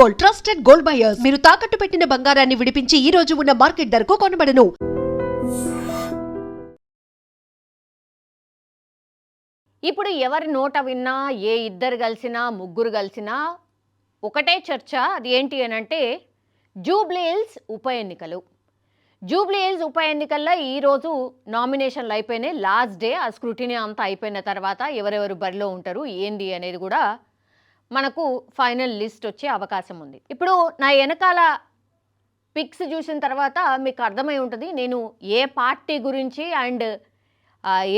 Gold, trusted gold buyers. మీరు తాకట్టు పెట్టిన బంగారాన్ని విడిపించి ఈ రోజు ఉన్న మార్కెట్ ధరకు కొనబడను. ఇప్పుడు ఎవరి నోట విన్నా, ఏ ఇద్దరు కలిసినా, ముగ్గురు కలిసినా ఒకటే చర్చ. అది ఏంటి అనంటే జూబ్లీ హిల్స్ ఉప ఎన్నికలు. జూబ్లీ హిల్స్ ఉప ఎన్నికల్లో ఈరోజు నామినేషన్లు అయిపోయినాయి. లాస్ట్ డే ఆ స్క్రూటినీ అంతా అయిపోయిన తర్వాత ఎవరెవరు బరిలో ఉంటారు ఏంది అనేది కూడా మనకు ఫైనల్ లిస్ట్ వచ్చే అవకాశం ఉంది. ఇప్పుడు నా వెనకాల పిక్స్ చూసిన తర్వాత మీకు అర్థమై ఉంటుంది నేను ఏ పార్టీ గురించి అండ్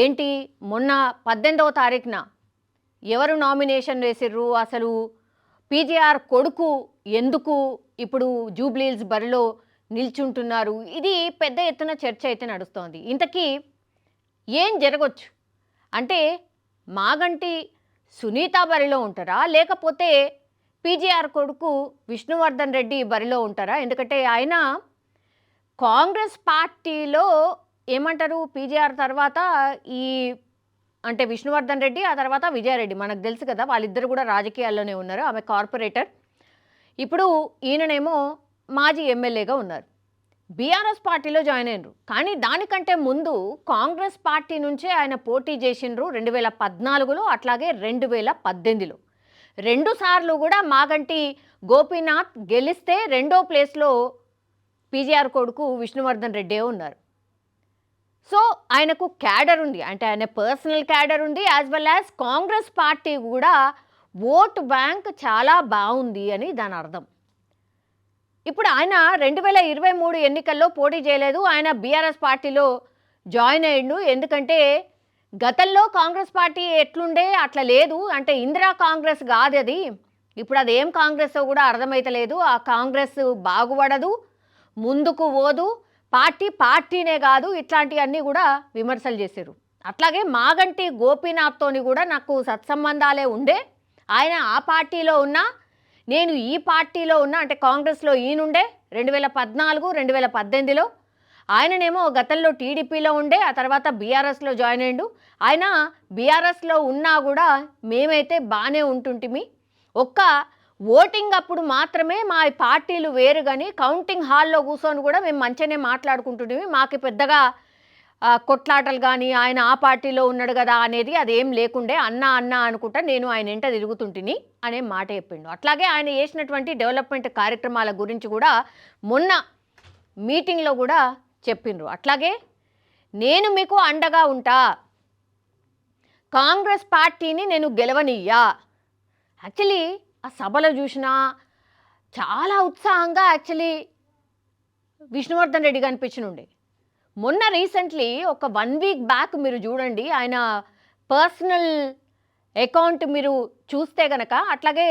ఏంటి మొన్న 18వ తారీఖున ఎవరు నామినేషన్ వేసిర్రు, అసలు పీజేఆర్ కొడుకు ఎందుకు ఇప్పుడు జూబ్లీ హిల్స్ బరిలో నిల్చుంటున్నారు, ఇది పెద్ద ఎత్తున చర్చ అయితే నడుస్తోంది. ఇంతకీ ఏం జరగవచ్చు అంటే మాగంటి సునీత బరిలో ఉంటారా, లేకపోతే పీజేఆర్ కొడుకు విష్ణువర్ధన్ రెడ్డి బరిలో ఉంటారా? ఎందుకంటే ఆయన కాంగ్రెస్ పార్టీలో ఏమంటారు, పీజేఆర్ తర్వాత ఈ అంటే విష్ణువర్ధన్ రెడ్డి, ఆ తర్వాత విజయారెడ్డి, మనకు తెలుసు కదా, వాళ్ళిద్దరు కూడా రాజకీయాల్లోనే ఉన్నారు. ఆమె కార్పొరేటర్, ఇప్పుడు ఈయననేమో మాజీ ఎమ్మెల్యేగా ఉన్నారు. బీఆర్ఎస్ పార్టీలో జాయిన్ అయినరు. కానీ దానికంటే ముందు కాంగ్రెస్ పార్టీ నుంచే ఆయన పోటీ చేసిండ్రు 2014లో, అట్లాగే 2018లో. 2 సార్లు కూడా మాగంటి గోపీనాథ్ గెలిస్తే రెండో ప్లేస్లో పీజేఆర్ కొడుకు విష్ణువర్ధన్ రెడ్డే ఉన్నారు. సో ఆయనకు క్యాడర్ ఉంది, అంటే ఆయన పర్సనల్ క్యాడర్ ఉంది, as well as Congress party కూడా ఓటు బ్యాంక్ చాలా బాగుంది అని దాని అర్థం. ఇప్పుడు ఆయన 2023 ఎన్నికల్లో పోటీ చేయలేదు, ఆయన బీఆర్ఎస్ పార్టీలో జాయిన్ అయ్యిండు. ఎందుకంటే గతంలో కాంగ్రెస్ పార్టీ ఎట్లుండే అట్లా లేదు, అంటే ఇందిరా కాంగ్రెస్ కాదు అది, ఇప్పుడు అది ఏం కాంగ్రెస్ కూడా అర్థమైతలేదు. ఆ కాంగ్రెస్ బాగుపడదు, ముందుకు పోదు, పార్టీనే కాదు, ఇట్లాంటివన్నీ కూడా విమర్శలు చేశారు. అట్లాగే మాగంటి గోపీనాథ్తోని కూడా నాకు సత్సంబంధాలే ఉండే. ఆయన ఆ పార్టీలో ఉన్నా, నేను ఈ పార్టీలో ఉన్నా, అంటే కాంగ్రెస్లో ఈయనుండే 2014, 2018లో. ఆయననేమో గతంలో టీడీపీలో ఉండే, ఆ తర్వాత బీఆర్ఎస్లో జాయిన్ అయ్యిండు. ఆయన బీఆర్ఎస్లో ఉన్నా కూడా మేమైతే బాగానే ఉంటుంటిమి, ఒక్క ఓటింగ్ అప్పుడు మాత్రమే మా పార్టీలు వేరు, కానీ కౌంటింగ్ హాల్లో కూర్చొని కూడా మేము మంచిగానే మాట్లాడుకుంటుంటిమి, మాకు పెద్దగా కొట్లాటలు కానీ ఆయన ఆ పార్టీలో ఉన్నాడు కదా అనేది అదేం లేకుండే, అన్నా అనుకుంటా నేను ఆయన వెంట తిరుగుతుంటిని అనే మాట చెప్పిండు. అట్లాగే ఆయన చేసినటువంటి డెవలప్మెంట్ కార్యక్రమాల గురించి కూడా మొన్న మీటింగ్లో కూడా చెప్పిండ్రు. అట్లాగే నేను మీకు అండగా ఉంటా, కాంగ్రెస్ పార్టీని నేను గెలవనియ్యా. యాక్చువల్లీ ఆ సభలో చూసినా చాలా ఉత్సాహంగా యాక్చువల్లీ విష్ణువర్ధన్ రెడ్డి కనిపించనుండే. మొన్న రీసెంట్లీ ఒక 1 వీక్ బ్యాక్ మీరు చూడండి, ఆయన పర్సనల్ అకౌంట్ మీరు చూస్తే కనుక, అట్లాగే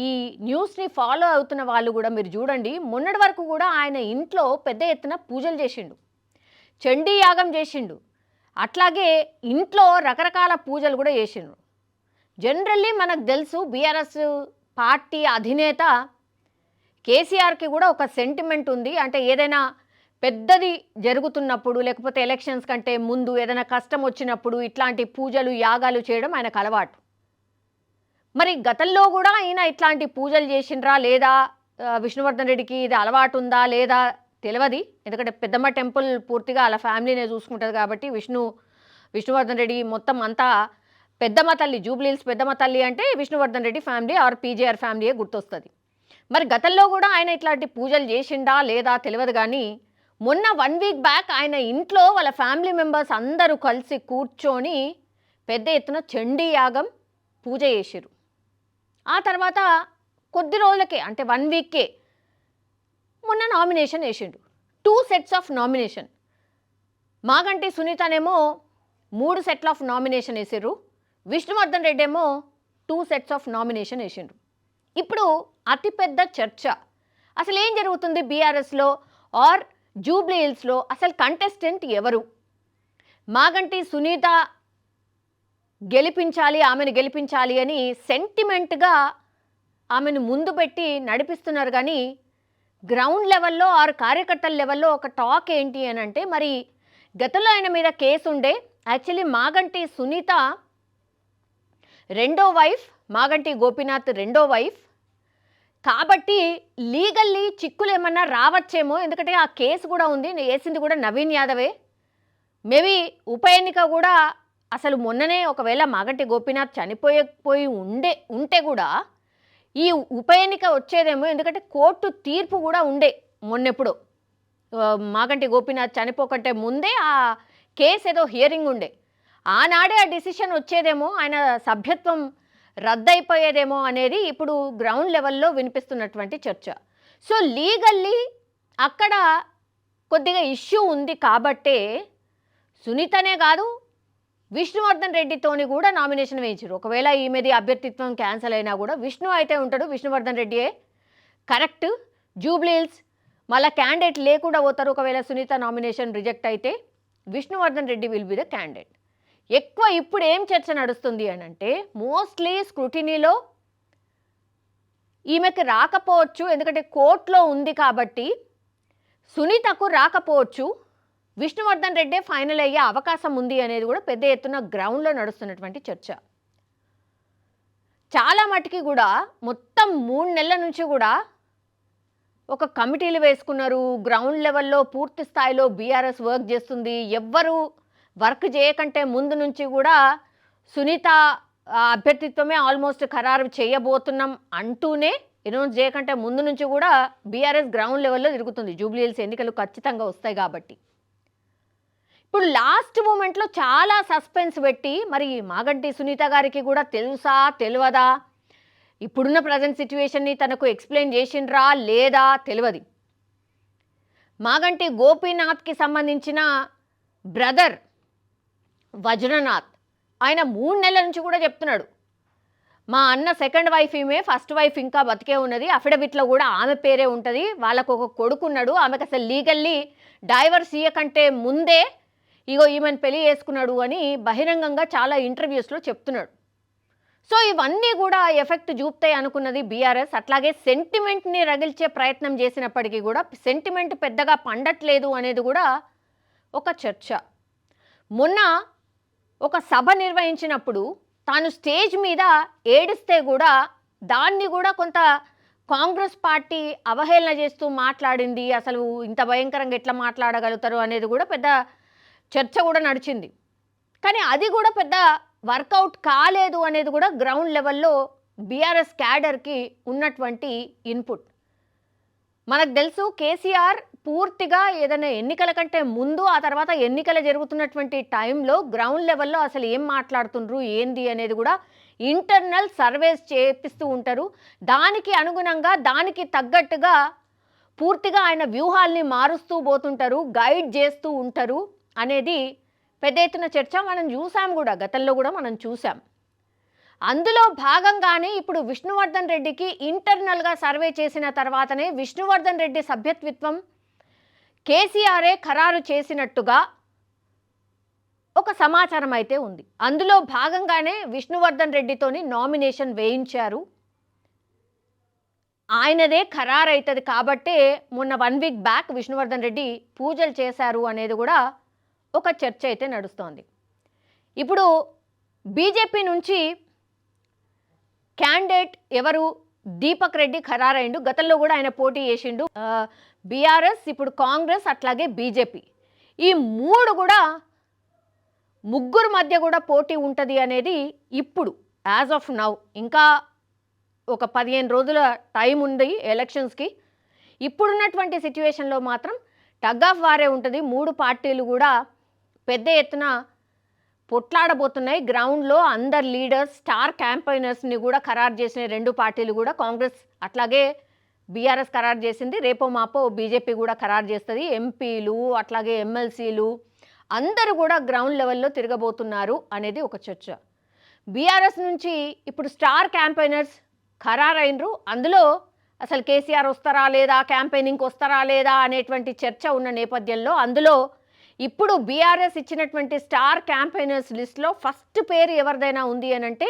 ఈ న్యూస్ని ఫాలో అవుతున్న వాళ్ళు కూడా మీరు చూడండి, మొన్నటి వరకు కూడా ఆయన ఇంట్లో పెద్ద ఎత్తున పూజలు చేసిండు, చండీ యాగం చేసిండు, అట్లాగే ఇంట్లో రకరకాల పూజలు కూడా చేసిండు. జనరల్లీ మనకు తెలుసు బీఆర్ఎస్ పార్టీ అధినేత కేసీఆర్కి కూడా ఒక సెంటిమెంట్ ఉంది, అంటే ఏదైనా పెద్దది జరుగుతున్నప్పుడు లేకపోతే ఎలక్షన్స్ కంటే ముందు ఏదైనా కష్టం వచ్చినప్పుడు ఇట్లాంటి పూజలు యాగాలు చేయడం ఆయనకు అలవాటు. మరి గతంలో కూడా ఆయన ఇట్లాంటి పూజలు చేసిండ్రా లేదా, విష్ణువర్ధన్ రెడ్డికి ఇది అలవాటు ఉందా లేదా తెలియదు. ఎందుకంటే పెద్దమ్మ టెంపుల్ పూర్తిగా అలా ఫ్యామిలీనే చూసుకుంటుంది కాబట్టి విష్ణువర్ధన్ రెడ్డి మొత్తం అంతా పెద్దమ్మ తల్లి, జూబ్లీ హిల్స్ పెద్దమ్మ తల్లి అంటే విష్ణువర్ధన్ రెడ్డి ఫ్యామిలీ ఆర్ పీజేఆర్ ఫ్యామిలీయే గుర్తొస్తుంది. మరి గతంలో కూడా ఆయన ఇట్లాంటి పూజలు చేసిండా లేదా తెలియదు, కానీ మొన్న 1 వీక్ బ్యాక్ ఆయన ఇంట్లో వాళ్ళ ఫ్యామిలీ మెంబర్స్ అందరూ కలిసి కూర్చొని పెద్ద ఎత్తున చండీ యాగం పూజ చేసిరు. ఆ తర్వాత కొద్ది రోజులకే, అంటే 1 వీక్కే మొన్న నామినేషన్ వేసిండు. 2 సెట్స్ ఆఫ్ నామినేషన్. మాగంటి సునీతనేమో 3 సెట్ల ఆఫ్ నామినేషన్ వేసారు, విష్ణువర్ధన్ రెడ్డి ఏమో 2 సెట్స్ ఆఫ్ నామినేషన్ వేసిండ్రు. ఇప్పుడు అతిపెద్ద చర్చ, అసలు ఏం జరుగుతుంది బీఆర్ఎస్లో ఆర్ జూబ్లీ హిల్స్లో, అసలు కంటెస్టెంట్ ఎవరు? మాగంటి సునీత గెలిపించాలి, ఆమెను గెలిపించాలి అని సెంటిమెంట్గా ఆమెను ముందు పెట్టి నడిపిస్తున్నారు, కానీ గ్రౌండ్ లెవెల్లో ఆర్ కార్యకర్తల లెవెల్లో ఒక టాక్ ఏంటి అని అంటే, మరి గతంలో ఆయన మీద కేసు ఉండే. యాక్చువల్లీ మాగంటి సునీత రెండో వైఫ్, మాగంటి గోపీనాథ్ రెండో వైఫ్, కాబట్టి లీగల్లీ చిక్కులు ఏమన్నా రావచ్చేమో, ఎందుకంటే ఆ కేసు కూడా ఉంది, వేసింది కూడా నవీన్ యాదవే. మేబీ ఉప ఎన్నిక కూడా అసలు మొన్ననే ఒకవేళ మాగంటి గోపీనాథ్ చనిపోయి ఉంటే కూడా ఈ ఉప ఎన్నిక వచ్చేదేమో, ఎందుకంటే కోర్టు తీర్పు కూడా ఉండే మొన్నెప్పుడు మాగంటి గోపీనాథ్ చనిపోకంటే ముందే ఆ కేసు ఏదో హియరింగ్ ఉండే, ఆనాడే ఆ డిసిషన్ వచ్చేదేమో, ఆయన సభ్యత్వం రద్దయిపోయేదేమో అనేది ఇప్పుడు గ్రౌండ్ లెవెల్లో వినిపిస్తున్నటువంటి చర్చ. సో లీగల్లీ అక్కడ కొద్దిగా ఇష్యూ ఉంది కాబట్టే సునీతనే కాదు విష్ణువర్ధన్ రెడ్డితోని కూడా నామినేషన్ వేయించారు. ఒకవేళ ఈమెది అభ్యర్థిత్వం క్యాన్సిల్ అయినా కూడా విష్ణు అయితే ఉంటాడు, విష్ణువర్ధన్ రెడ్డియే కరెక్ట్. జూబ్లీహిల్స్ మళ్ళీ క్యాండిడేట్ లేకుండా పోతారు. ఒకవేళ సునీత నామినేషన్ రిజెక్ట్ అయితే Vishnuvardhan Reddy will be the candidate. ఎక్కువ ఇప్పుడు ఏం చర్చ నడుస్తుంది అని అంటే, మోస్ట్లీ స్క్రూటినీలో ఈమెకి రాకపోవచ్చు, ఎందుకంటే కోర్టులో ఉంది కాబట్టి సునీతకు రాకపోవచ్చు, విష్ణువర్ధన్ రెడ్డే ఫైనల్ అయ్యే అవకాశం ఉంది అనేది కూడా పెద్ద ఎత్తున గ్రౌండ్లో నడుస్తున్నటువంటి చర్చ. చాలా మటుకి కూడా మొత్తం 3 నెలల నుంచి కూడా ఒక కమిటీలు వేసుకున్నారు. గ్రౌండ్ లెవెల్లో పూర్తి స్థాయిలో బీఆర్ఎస్ వర్క్ చేస్తుంది. ఎవ్వరు వర్క్ చేయకంటే ముందు నుంచి కూడా సునీత అభ్యర్థిత్వమే ఆల్మోస్ట్ ఖరారు చేయబోతున్నాం అంటూనే అనౌన్స్ చేయకంటే ముందు నుంచి కూడా బీఆర్ఎస్ గ్రౌండ్ లెవెల్లో తిరుగుతుంది. జూబ్లీహిల్స్ ఎన్నికలు ఖచ్చితంగా వస్తాయి కాబట్టి. ఇప్పుడు లాస్ట్ మూమెంట్లో చాలా సస్పెన్స్ పెట్టి, మరి మాగంటి సునీత గారికి కూడా తెలుసా తెలియదా, ఇప్పుడున్న ప్రజెంట్ సిచ్యువేషన్ని తనకు ఎక్స్ప్లెయిన్ చేసిండ్రా లేదా తెలియదు. మాగంటి గోపీనాథ్కి సంబంధించిన బ్రదర్ వజ్రనాథ్ ఆయన 3 నెలల నుంచి కూడా చెప్తున్నాడు, మా అన్న సెకండ్ వైఫ్ ఈమె, ఫస్ట్ వైఫ్ ఇంకా బతికే ఉన్నది, అఫిడవిట్లో కూడా ఆమె పేరే ఉంటుంది, వాళ్ళకు ఒక కొడుకున్నాడు, ఆమెకు అసలు లీగల్లీ డైవర్స్ ఇయ్యకంటే ముందే ఇగో ఈమెను పెళ్లి చేసుకున్నాడు అని బహిరంగంగా చాలా ఇంటర్వ్యూస్లో చెప్తున్నాడు. సో ఇవన్నీ కూడా ఎఫెక్ట్ చూపుతాయి అనుకున్నది బీఆర్ఎస్. అట్లాగే సెంటిమెంట్ని రగిల్చే ప్రయత్నం చేసినప్పటికీ కూడా సెంటిమెంట్ పెద్దగా పండట్లేదు అనేది కూడా ఒక చర్చ. మొన్న ఒక సభ నిర్వహించినప్పుడు తాను స్టేజ్ మీద ఏడిస్తే కూడా దాన్ని కూడా కొంత కాంగ్రెస్ పార్టీ అవహేళన చేస్తూ మాట్లాడింది. అసలు ఇంత భయంకరంగా ఎట్లా మాట్లాడగలుగుతారు అనేది కూడా పెద్ద చర్చ కూడా నడిచింది. కానీ అది కూడా పెద్ద వర్కౌట్ కాలేదు అనేది కూడా గ్రౌండ్ లెవెల్లో బీఆర్ఎస్ క్యాడర్కి ఉన్నటువంటి ఇన్పుట్. మనకు తెలుసు కేసీఆర్ పూర్తిగా ఏదైనా ఎన్నికల కంటే ముందు, ఆ తర్వాత ఎన్నికలు జరుగుతున్నటువంటి టైంలో గ్రౌండ్ లెవెల్లో అసలు ఏం మాట్లాడుతుండ్రు ఏంది అనేది కూడా ఇంటర్నల్ సర్వేస్ చేపిస్తూ ఉంటారు. దానికి అనుగుణంగా దానికి తగ్గట్టుగా పూర్తిగా ఆయన వ్యూహాల్ని మారుస్తూ పోతుంటారు, గైడ్ చేస్తూ ఉంటారు అనేది పెద్ద ఎత్తున చర్చ మనం చూసాం కూడా, గతంలో కూడా మనం చూసాం. అందులో భాగంగానే ఇప్పుడు విష్ణువర్ధన్ రెడ్డికి ఇంటర్నల్గా సర్వే చేసిన తర్వాతనే విష్ణువర్ధన్ రెడ్డి సభ్యత్వం కేసీఆరే ఖరారు చేసినట్టుగా ఒక సమాచారం అయితే ఉంది. అందులో భాగంగానే విష్ణువర్ధన్ రెడ్డితోని నామినేషన్ వేయించారు. ఆయనదే ఖరారు అవుతుంది కాబట్టే మొన్న 1 వీక్ బ్యాక్ విష్ణువర్ధన్ రెడ్డి పూజలు చేశారు అనేది కూడా ఒక చర్చ అయితే నడుస్తోంది. ఇప్పుడు బీజేపీ నుంచి క్యాండిడేట్ ఎవరు, దీపక్ రెడ్డి ఖరారైండు. గతంలో కూడా ఆయన పోటీ చేసిండు. బీఆర్ఎస్, ఇప్పుడు కాంగ్రెస్, అట్లాగే బీజేపీ, ఈ 3 కూడా ముగ్గురు మధ్య కూడా పోటీ ఉంటుంది అనేది ఇప్పుడు యాజ్ ఆఫ్ నౌ. ఇంకా ఒక 15 రోజుల టైం ఉంది ఎలక్షన్స్కి. ఇప్పుడున్నటువంటి సిచ్యువేషన్లో మాత్రం టగ్ ఆఫ్ వారే ఉంటుంది. 3 పార్టీలు కూడా పెద్ద ఎత్తున పొట్లాడబోతున్నాయి. గ్రౌండ్లో అందరు లీడర్స్, స్టార్ క్యాంపైనర్స్ని కూడా ఖరారు చేసిన 2 పార్టీలు కూడా, కాంగ్రెస్ అట్లాగే బీఆర్ఎస్ ఖరారు చేసింది, రేపో మాపో బీజేపీ కూడా ఖరారు చేస్తుంది. ఎంపీలు అట్లాగే ఎమ్మెల్సీలు అందరూ కూడా గ్రౌండ్ లెవెల్లో తిరగబోతున్నారు అనేది ఒక చర్చ. బీఆర్ఎస్ నుంచి ఇప్పుడు స్టార్ క్యాంపైనర్స్ ఖరారైనరు. అందులో అసలు కేసీఆర్ వస్తారా లేదా, క్యాంపెయినింగ్కి వస్తారా లేదా అనేటువంటి చర్చ ఉన్న నేపథ్యంలో అందులో ఇప్పుడు బీఆర్ఎస్ ఇచ్చినటువంటి స్టార్ క్యాంపెయినర్స్ లిస్ట్లో ఫస్ట్ పేరు ఎవరిదైనా ఉంది అని అంటే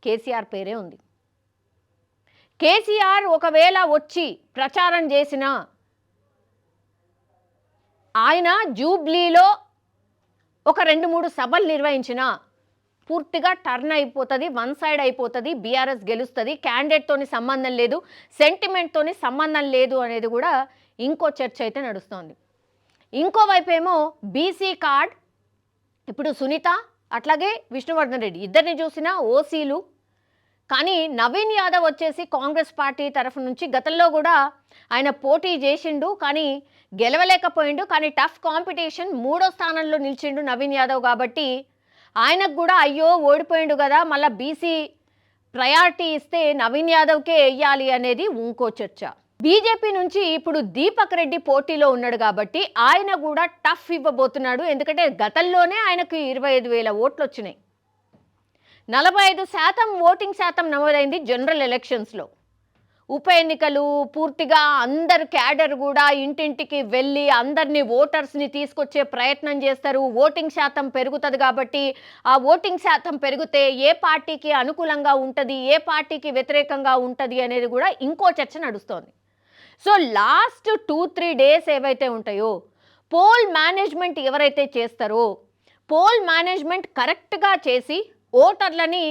కేసీఆర్ పేరే ఉంది. కేసీఆర్ ఒకవేళ వచ్చి ప్రచారం చేసిన, ఆయన జూబ్లీలో ఒక 2-3 సభలు నిర్వహించిన, పూర్తిగా టర్న్ అయిపోతుంది, వన్ సైడ్ అయిపోతుంది, బీఆర్ఎస్ గెలుస్తుంది, క్యాండిడేట్తోని సంబంధం లేదు, సెంటిమెంట్తోని సంబంధం లేదు అనేది కూడా ఇంకో చర్చ అయితే నడుస్తోంది. ఇంకోవైపు ఏమో బీసీ కార్డ్, ఇప్పుడు సునీత అట్లాగే విష్ణువర్ధన్ రెడ్డి ఇద్దరిని చూసినా ఓసీలు. కానీ నవీన్ యాదవ్ వచ్చేసి కాంగ్రెస్ పార్టీ తరఫు నుంచి గతంలో కూడా ఆయన పోటీ చేసిండు, కానీ గెలవలేకపోయిండు. కానీ టఫ్ కాంపిటీషన్, 3వ స్థానంలో నిలిచిండు నవీన్ యాదవ్. కాబట్టి ఆయనకు కూడా అయ్యో ఓడిపోయిండు కదా, మళ్ళీ బీసీ ప్రయారిటీ ఇస్తే నవీన్ యాదవ్కే వెయ్యాలి అనేది ఇంకో చర్చ. బీజేపీ నుంచి ఇప్పుడు దీపక్ రెడ్డి పోటీలో ఉన్నాడు కాబట్టి ఆయన కూడా టఫ్ ఇవ్వబోతున్నాడు. ఎందుకంటే గతంలోనే ఆయనకు 25,000 ఓట్లు వచ్చినాయి, 45% ఓటింగ్ శాతం నమోదైంది జనరల్ ఎలక్షన్స్లో. ఉప ఎన్నికలు పూర్తిగా అందరు క్యాడర్ కూడా ఇంటింటికి వెళ్ళి అందరినీ ఓటర్స్ని తీసుకొచ్చే ప్రయత్నం చేస్తారు. ఓటింగ్ శాతం పెరుగుతుంది కాబట్టి ఆ ఓటింగ్ శాతం పెరిగితే ఏ పార్టీకి అనుకూలంగా ఉంటుంది, ఏ పార్టీకి వ్యతిరేకంగా ఉంటుంది అనేది కూడా ఇంకో చర్చ నడుస్తోంది. సో లాస్ట్ 2-3 డేస్ ఏవైతే ఉంటాయో పోల్ మేనేజ్మెంట్ ఎవరైతే చేస్తారో, పోల్ మేనేజ్మెంట్ కరెక్ట్గా చేసి ఓటర్లని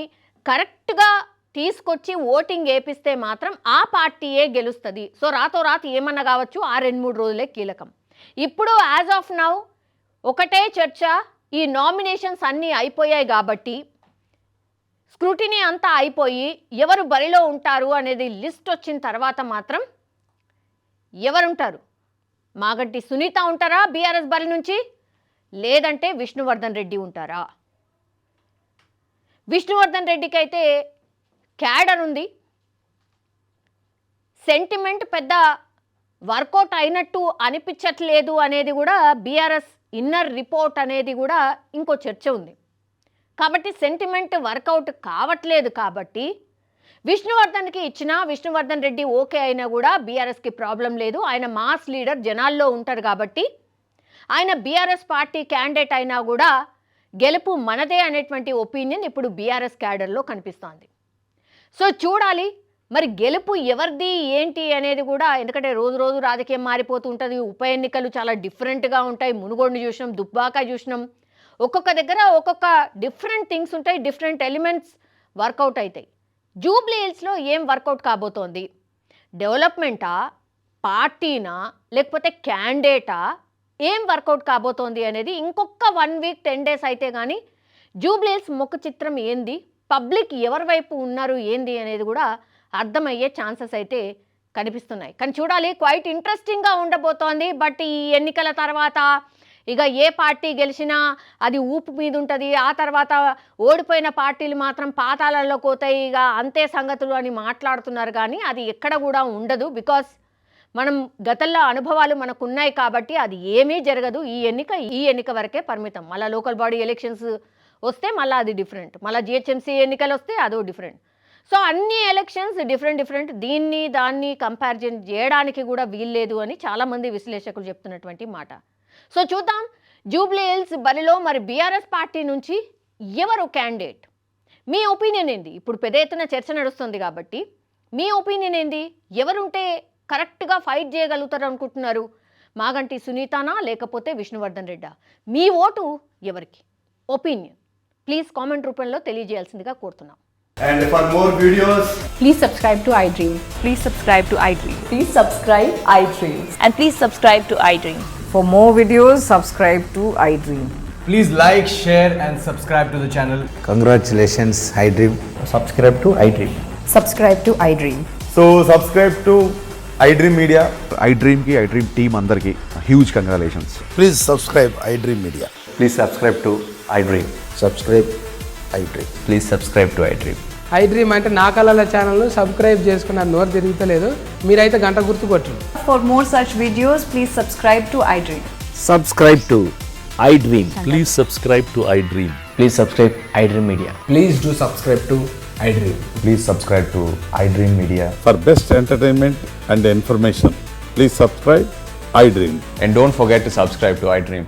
కరెక్ట్గా తీసుకొచ్చి ఓటింగ్ వేపిస్తే మాత్రం ఆ పార్టీయే గెలుస్తుంది. సో రాతోరాత ఏమన్నా కావచ్చు, ఆ 2-3 రోజులే కీలకం. ఇప్పుడు యాజ్ ఆఫ్ నౌ ఒకటే చర్చ, ఈ నామినేషన్స్ అన్నీ అయిపోయాయి కాబట్టి స్క్రూటినీ అంతా అయిపోయి ఎవరు బరిలో ఉంటారు అనేది లిస్ట్ వచ్చిన తర్వాత మాత్రం ఎవరుంటారు, మాగంటి సునీత ఉంటారా బీఆర్ఎస్ బరి నుంచి, లేదంటే విష్ణువర్ధన్ రెడ్డి ఉంటారా? విష్ణువర్ధన్ రెడ్డికి అయితే క్యాడర్ ఉంది, సెంటిమెంట్ పెద్ద వర్కౌట్ అయినట్టు అనిపించట్లేదు అనేది కూడా బీఆర్ఎస్ ఇన్నర్ రిపోర్ట్ అనేది కూడా ఇంకో చర్చ ఉంది. కాబట్టి సెంటిమెంట్ వర్కౌట్ కావట్లేదు కాబట్టి విష్ణువర్ధన్కి ఇచ్చినా విష్ణువర్ధన్ రెడ్డి ఓకే అయినా కూడా బీఆర్ఎస్కి ప్రాబ్లం లేదు. ఆయన మాస్ లీడర్, జనాల్లో ఉంటారు కాబట్టి ఆయన బీఆర్ఎస్ పార్టీ క్యాండిడేట్ అయినా కూడా గెలుపు మనదే అనేటువంటి ఒపీనియన్ ఇప్పుడు బీఆర్ఎస్ క్యాడర్లో కనిపిస్తోంది. సో చూడాలి మరి గెలుపు ఎవరిది ఏంటి అనేది కూడా, ఎందుకంటే రోజు రోజు రాజకీయం మారిపోతూ ఉంటుంది. ఉప ఎన్నికలు చాలా డిఫరెంట్గా ఉంటాయి. మునుగోడుని చూసినాం, దుబ్బాక చూసినాం. ఒక్కొక్క దగ్గర ఒక్కొక్క డిఫరెంట్ థింగ్స్ ఉంటాయి, డిఫరెంట్ ఎలిమెంట్స్ వర్కౌట్ అవుతాయి. జూబ్లీ హిల్స్లో ఏం వర్కౌట్ కాబోతోంది? డెవలప్మెంటా, పార్టీనా, లేకపోతే క్యాండిడేటా, ఏం వర్కౌట్ కాబోతోంది అనేది ఇంకొక 1 వీక్ 10 డేస్ అయితే కానీ జూబ్లీ హిల్స్ ముఖ చిత్రం ఏంది, పబ్లిక్ ఎవరి వైపు ఉన్నారు ఏంది అనేది కూడా అర్థమయ్యే ఛాన్సెస్ అయితే కనిపిస్తున్నాయి. కానీ చూడాలి, క్వైట్ ఇంట్రెస్టింగ్గా ఉండబోతోంది. బట్ ఈ ఎన్నికల తర్వాత ఇక ఏ పార్టీ గెలిచినా అది ఊపు మీద ఉంటుంది, ఆ తర్వాత ఓడిపోయిన పార్టీలు మాత్రం పాతాళంలో పోతాయి, ఇక అంతే సంగతులు అని మాట్లాడుతున్నారు. కానీ అది ఎక్కడ కూడా ఉండదు. బికాస్ మనం గతంలో అనుభవాలు మనకు ఉన్నాయి కాబట్టి అది ఏమీ జరగదు. ఈ ఎన్నిక వరకే పరిమితం. మళ్ళీ లోకల్ బాడీ ఎలక్షన్స్ వస్తే మళ్ళీ అది డిఫరెంట్, మళ్ళీ జిహెచ్ఎంసీ ఎన్నికలు వస్తే అదో డిఫరెంట్. సో అన్ని ఎలక్షన్స్ డిఫరెంట్, దీన్ని దాన్ని కంపారిజన్ చేయడానికి కూడా వీల్లేదు అని చాలామంది విశ్లేషకులు చెప్తున్నటువంటి మాట. సో చూద్దాం జూబ్లీ హిల్స్ బరిలో మరి బీఆర్ఎస్ పార్టీ నుంచి ఎవరు క్యాండిడేట్, మీ ఒపీనియన్ ఏంది? ఇప్పుడు పెద్ద ఎత్తున చర్చ నడుస్తుంది కాబట్టి మీ ఒపీనియన్ ఏంది? ఎవరుంటే కరెక్ట్గా ఫైట్ చేయగలుగుతారు అనుకుంటున్నారు? మాగంటి సునీతానా లేకపోతే విష్ణువర్ధన్ రెడ్డా? మీ ఓటు ఎవరికి? ఒపీనియన్ ప్లీజ్ కామెంట్ రూపంలో తెలియజేయాల్సిందిగా కోరుతున్నాం. And for more videos, Please subscribe to iDream. Please subscribe to iDream. Please subscribe iDream. And please subscribe to iDream. For more videos, subscribe to iDream. please like, share and subscribe to the channel. Congratulations, iDream. Subscribe to iDream. Subscribe to iDream. So subscribe to iDream Media. iDream ki iDream team andarki huge congratulations. Please subscribe iDream Media. Please subscribe to iDream. Subscribe iDream. Please subscribe to iDream. iDream అంటే నా కళల ఛానల్ను subscribe చేసుకున్న నోరు తిరుగుతలేదు, మీరైతే గంట గుర్తు కొట్టండి. For more such videos, please subscribe to iDream. Subscribe to iDream. Please subscribe to iDream. Please subscribe iDream Media. Please do subscribe to iDream. Please subscribe to iDream Media. For best entertainment and information, please subscribe iDream. And don't forget to subscribe to iDream.